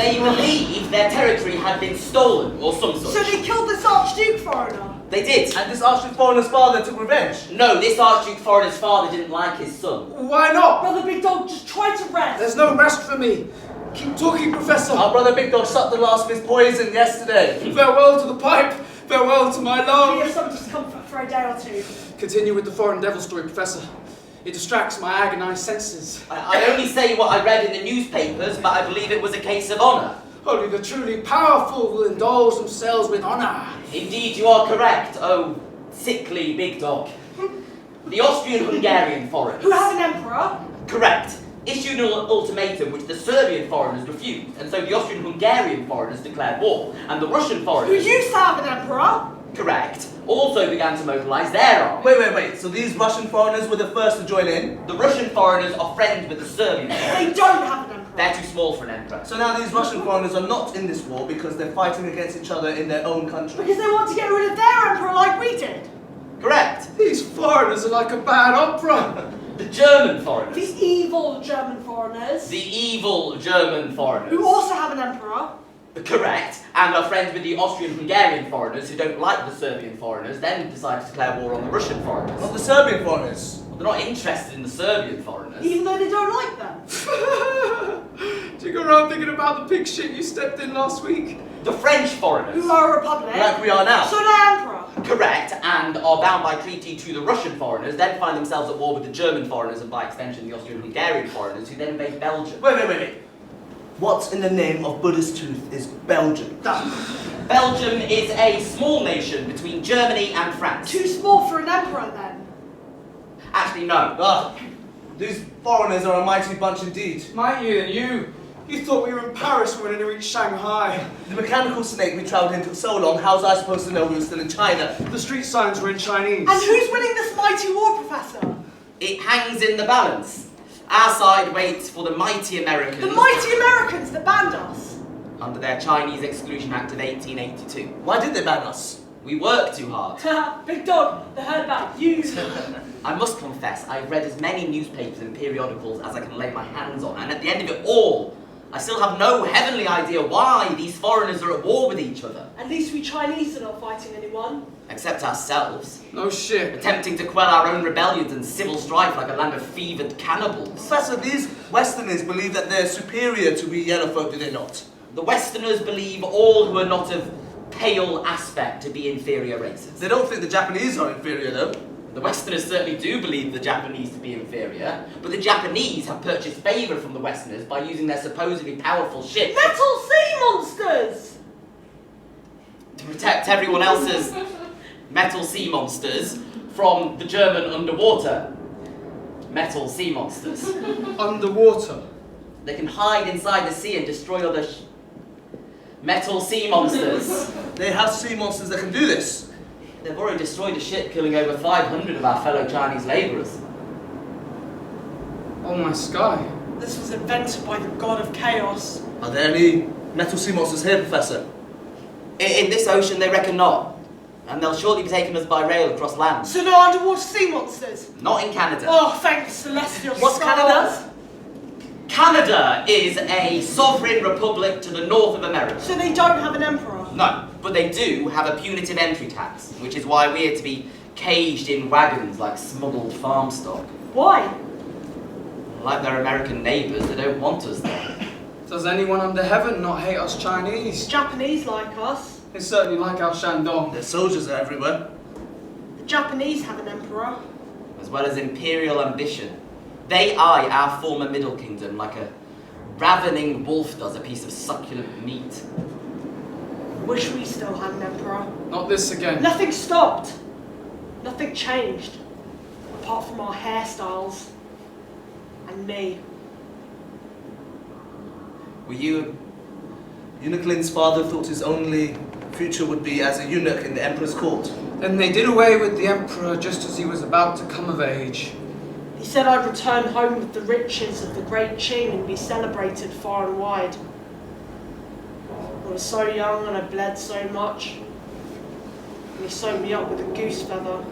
They believe their territory had been stolen, or some sort. So they killed this Archduke foreigner? They did. And this Archduke foreigner's father took revenge? No, this Archduke foreigner's father didn't like his son. Why not? Brother Big Dog, just try to rest. There's no rest for me. Keep talking, Professor. Our brother Big Dog sucked the last of his poison yesterday. Farewell to the pipe. Farewell to my We love. have some discomfort for a day or two. Continue with the foreign devil story, Professor. It distracts my agonized senses. I only say what I read in the newspapers, but I believe it was a case of honour. Only the truly powerful will indulge themselves with honor. Indeed, you are correct, oh sickly Big Dog. The Austrian-Hungarian foreigners. Who have an emperor? Correct. Issued an ultimatum which the Serbian foreigners refused, and so the Austrian-Hungarian foreigners declared war, and the Russian Who foreigners, used to have an emperor? correct, also began to mobilise their army. Wait. So these Russian foreigners were the first to join in? The Russian foreigners are friends with the Serbian foreigners. They don't have an emperor. They're too small for an emperor. So now these Russian foreigners are not in this war because they're fighting against each other in their own country. Because they want to get rid of their emperor like we did. Correct. These foreigners are like a bad opera. The German foreigners. The evil German foreigners. The evil German foreigners. Who also have an emperor. Correct, and are friends with the Austrian-Hungarian foreigners who don't like the Serbian foreigners, then decide to declare war on the Russian foreigners. Not the Serbian foreigners. They're not interested in the Serbian foreigners. Even though they don't like them. Do you go around thinking about the pig shit you stepped in last week? The French foreigners. Who are a republic. Like we are now. So their emperor. Correct, and are bound by treaty to the Russian foreigners, then find themselves at war with the German foreigners and by extension the Austrian-Hungarian foreigners who then invade Belgium. Wait. What in the name of Buddhist truth is Belgium? Belgium is a small nation between Germany and France. Too small for an emperor then. Actually, no. These foreigners are a mighty bunch indeed. Mightier than you. You thought we were in Paris when we reached Shanghai. The mechanical snake we travelled in took so long, how was I supposed to know we were still in China? The street signs were in Chinese. And who's winning this mighty war, Professor? It hangs in the balance. Our side waits for the mighty Americans. The mighty Americans that banned us. Under their Chinese Exclusion Act of 1882. Why did they ban us? We work too hard. Big Dog, they heard about you. I must confess, I've read as many newspapers and periodicals as I can lay my hands on, and at the end of it all, I still have no heavenly idea why these foreigners are at war with each other. At least we Chinese are not fighting anyone. Except ourselves. No shit. Attempting to quell our own rebellions and civil strife like a land of fevered cannibals. Professor, these Westerners believe that they're superior to we yellow folk, do they not? The Westerners believe all who are not of pale aspect to be inferior races. They don't think the Japanese are inferior, though. The Westerners certainly do believe the Japanese to be inferior, but the Japanese have purchased favour from the Westerners by using their supposedly powerful ships Metal sea monsters! to protect everyone else's metal sea monsters from the German underwater metal sea monsters. Underwater. They can hide inside the sea and destroy other metal sea monsters. They have sea monsters that can do this. They've already destroyed a ship, killing over 500 of our fellow Chinese labourers. Oh my sky. This was invented by the god of chaos. Are there any metal sea monsters here, Professor? In this ocean, they reckon not. And they'll shortly be taking us by rail across land. So no underwater sea monsters? Not in Canada. Oh, thank the celestial What's stars. Canada? Canada is a sovereign republic to the north of America. So they don't have an emperor? No, but they do have a punitive entry tax, which is why we're to be caged in wagons like smuggled farm stock. Why? Like their American neighbours, they don't want us there. Does anyone under heaven not hate us Chinese? Japanese like us. They certainly like our Shandong. Their soldiers are everywhere. The Japanese have an emperor. As well as imperial ambition. They eye our former Middle Kingdom like a ravening wolf does a piece of succulent meat. Wish we still had an emperor. Not this again. Nothing stopped. Nothing changed. Apart from our hairstyles. And me. Were you... Eunuch Lin's father thought his only future would be as a eunuch in the emperor's court. Then they did away with the emperor just as he was about to come of age. He said I'd return home with the riches of the great Qing and be celebrated far and wide. I was so young and I bled so much. And he sewed me up with a goose feather.